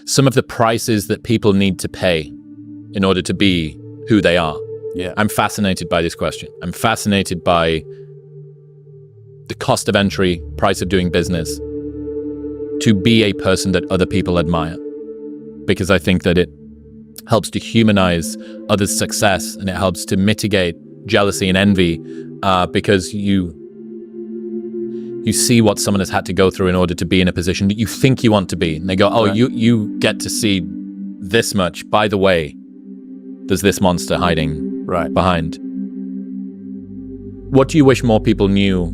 some of the prices that people need to pay in order to be who they are. Yeah. I'm fascinated by this question. I'm fascinated by the cost of entry, price of doing business, to be a person that other people admire. Because I think that it helps to humanize others' success, and it helps to mitigate jealousy and envy, because you see what someone has had to go through in order to be in a position that you think you want to be. And they go, oh, right. you get to see this much. By the way, there's this monster hiding behind. What do you wish more people knew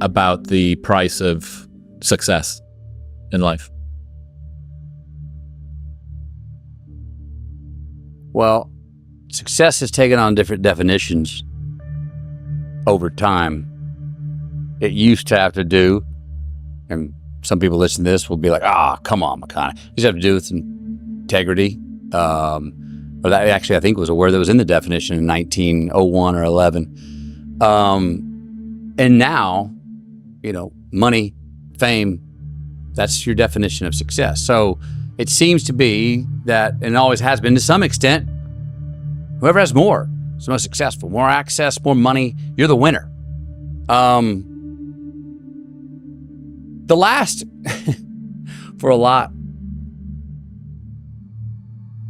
about the price of success in life? Well, success has taken on different definitions over time. It used to have to do, and some people listen to this will be like, come on, McConaughey. It used to have to do with integrity. Or that actually, I think, was a word that was in the definition in 1901 or 11. And now, money, fame, that's your definition of success. So it seems to be that, and always has been to some extent, whoever has more is the most successful. More access, more money, you're the winner. The last, for a lot,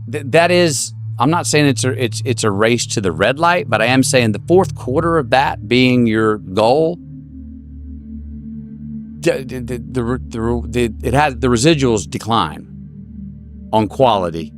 that is, I'm not saying it's a race to the red light, but I am saying the fourth quarter of that being your goal, the residuals decline on quality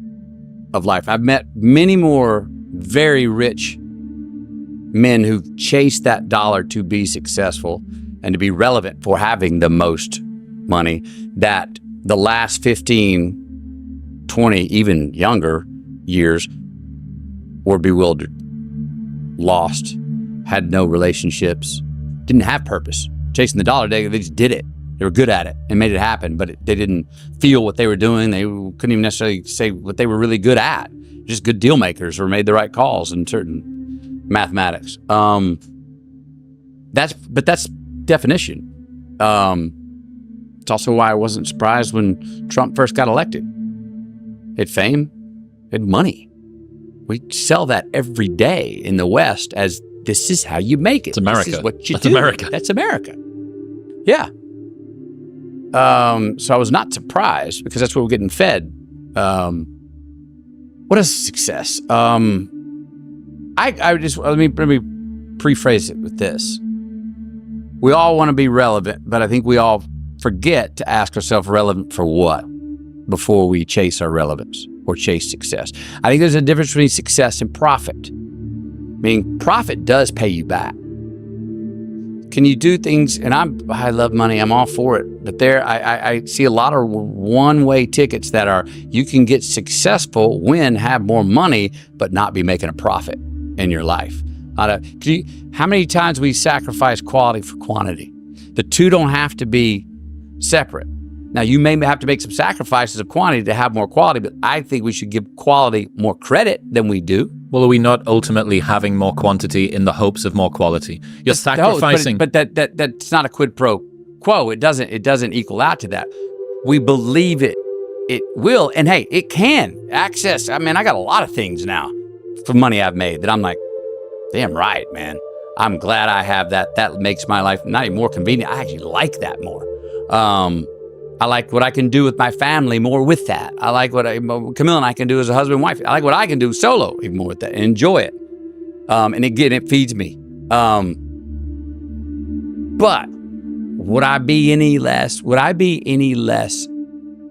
of life. I've met many more very rich men who've chased that dollar to be successful and to be relevant for having the most money, that the last 15, 20, even younger years were bewildered, lost, had no relationships, didn't have purpose. Chasing the dollar, they just did it. They were good at it and made it happen, but they didn't feel what they were doing. They couldn't even necessarily say what they were really good at. Just good deal makers or made the right calls in certain mathematics. That's definition. It's also why I wasn't surprised when Trump first got elected. He had fame, he had money. We sell that every day in the West as this is how you make it. It's America. This is what you That's do. America. That's America. Yeah. So I was not surprised because that's what we're getting fed. What is success? I just let me rephrase it with this. We all want to be relevant, but I think we all forget to ask ourselves relevant for what before we chase our relevance or chase success. I think there's a difference between success and profit. Meaning profit does pay you back. Can you do things, and I love money, I'm all for it, but I see a lot of one-way tickets that are, you can get successful, have more money, but not be making a profit in your life. How many times we sacrifice quality for quantity? The two don't have to be separate. Now, you may have to make some sacrifices of quantity to have more quality, but I think we should give quality more credit than we do. Well, are we not ultimately having more quantity in the hopes of more quality? You're sacrificing. But that's not a quid pro quo. It doesn't equal out to that. We believe it will, and hey, it can access. I mean, I got a lot of things now for money I've made that I'm like, damn right, man. I'm glad I have that. That makes my life not even more convenient. I actually like that more. I like what I can do with my family more with that. I like what Camille and I can do as a husband and wife. I like what I can do solo even more with that and enjoy it. And again, it feeds me. But would I be any less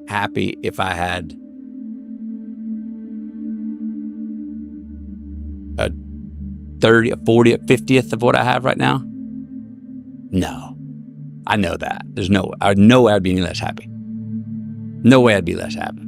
happy if I had a 30, a 40, a 50th of what I have right now? No. I know that. I know I'd be any less happy. No way I'd be less happy.